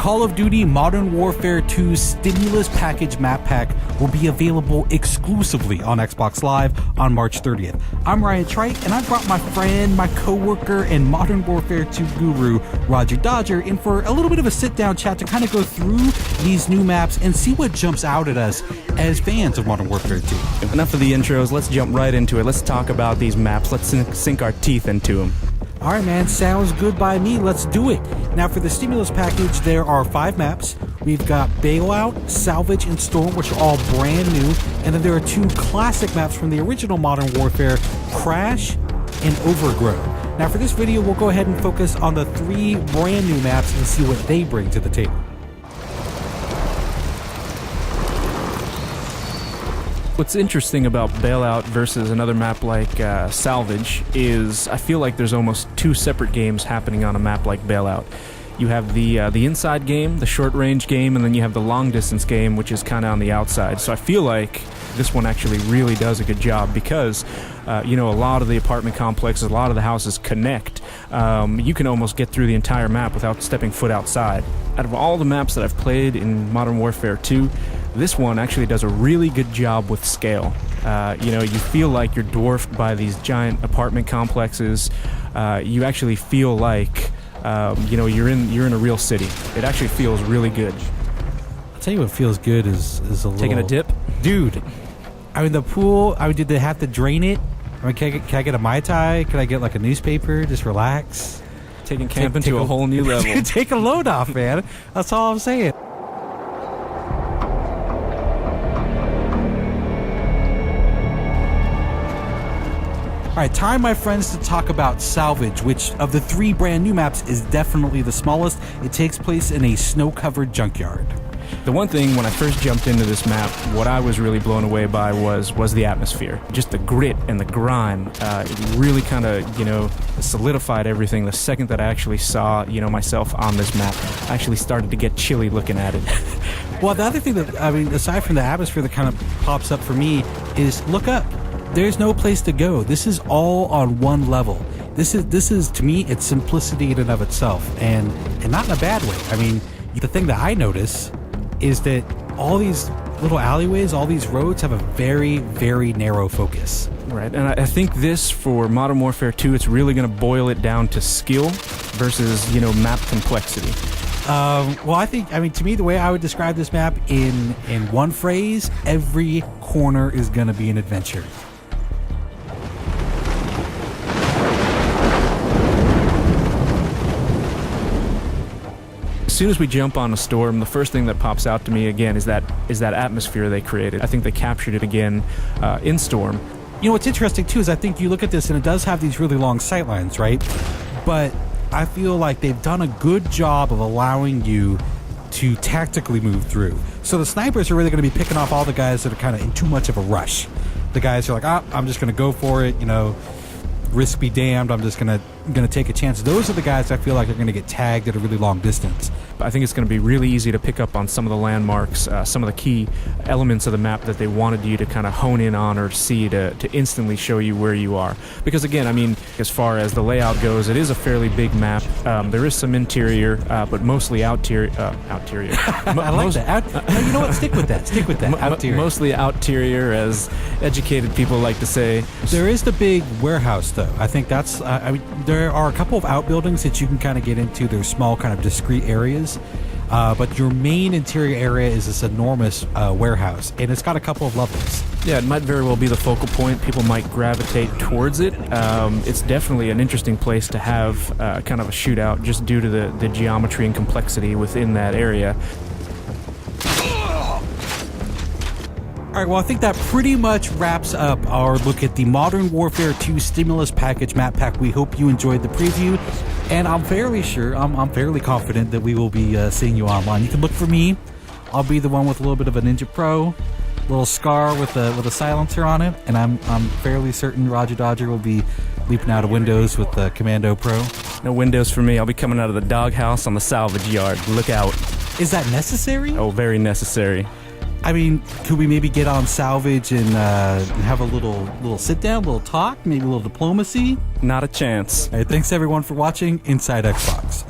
Call of Duty Modern Warfare 2 Stimulus Package Map Pack will be available exclusively on Xbox Live on March 30th. I'm Ryan Trike, and I brought my friend, my co-worker, and Modern Warfare 2 guru, Roger Dodger, in for a little bit of a sit-down chat to kind of go through these new maps and see what jumps out at us as fans of Modern Warfare 2. Enough of the intros, let's jump right into it. Let's talk about these maps. Let's sink our teeth into them. All right, man, sounds good by me. Let's do it. Now, for the Stimulus Package, there are 5 maps. We've got Bailout, Salvage, and Storm, which are all brand new. And then there are 2 classic maps from the original Modern Warfare, Crash and Overgrow. Now, for this video, we'll go ahead and focus on the 3 brand new maps and see what they bring to the table. What's interesting about Bailout versus another map like Salvage is I feel like there's almost 2 separate games happening on a map like Bailout. You have the inside game, the short-range game, and then you have the long-distance game, which is kind of on the outside. So I feel like this one actually really does a good job because, a lot of the apartment complexes, a lot of the houses connect. You can almost get through the entire map without stepping foot outside. Out of all the maps that I've played in Modern Warfare 2, this one actually does a really good job with scale. You feel like you're dwarfed by these giant apartment complexes. You actually feel like you're in a real city. It actually feels really good. I'll tell you what feels good is a little... Taking a dip? Dude, the pool, did they have to drain it? Can I get a Mai Tai? Can I get like a newspaper? Just relax? Taking camping to a whole new level. Take a load off, man. That's all I'm saying. All right, time, my friends, to talk about Salvage, which of the 3 brand new maps is definitely the smallest. It takes place in a snow-covered junkyard. The one thing when I first jumped into this map, what I was really blown away by was the atmosphere. Just the grit and the grime. It really kind of, solidified everything. The second that I actually saw, myself on this map, I actually started to get chilly looking at it. Well, the other thing that, aside from the atmosphere that kind of pops up for me is look up. There's no place to go. This is all on one level. This is to me, it's simplicity in and of itself, and not in a bad way. The thing that I notice is that all these little alleyways, all these roads have a very, very narrow focus. Right, and I think this, for Modern Warfare 2, it's really going to boil it down to skill versus, map complexity. To me, the way I would describe this map in one phrase, every corner is going to be an adventure. As soon as we jump on a storm, the first thing that pops out to me again is that atmosphere they created. I think they captured it again in Storm. What's interesting too is I think you look at this and it does have these really long sightlines, right? But I feel like they've done a good job of allowing you to tactically move through. So the snipers are really going to be picking off all the guys that are kind of in too much of a rush. The guys are like, I'm just going to go for it, risk be damned, I'm just gonna take a chance. Those are the guys I feel like are going to get tagged at a really long distance. I think it's going to be really easy to pick up on some of the landmarks, some of the key elements of the map that they wanted you to kind of hone in on or see to instantly show you where you are. Because again, as far as the layout goes, it is a fairly big map. There is some interior, but mostly outerior. I like that. No, you know what? Stick with that. Outerior. Mostly outerior, as educated people like to say. There is the big warehouse, though. I think that's... there are a couple of outbuildings that you can kind of get into. They're small, kind of discrete areas. But your main interior area is this enormous warehouse, and it's got a couple of levels. Yeah, it might very well be the focal point. People might gravitate towards it. It's definitely an interesting place to have kind of a shootout just due to the geometry and complexity within that area. All right, well, I think that pretty much wraps up our look at the Modern Warfare 2 Stimulus Package Map Pack. We hope you enjoyed the preview, and I'm fairly sure, I'm fairly confident that we will be seeing you online. You can look for me. I'll be the one with a little bit of a Ninja Pro, little scar with a silencer on it, and I'm fairly certain Roger Dodger will be leaping out of windows with the Commando Pro. No windows for me. I'll be coming out of the doghouse on the salvage yard. Look out. Is that necessary? Oh, very necessary. Could we maybe get on Salvage and have a little sit down, little talk, maybe a little diplomacy? Not a chance. All right, thanks everyone for watching Inside Xbox.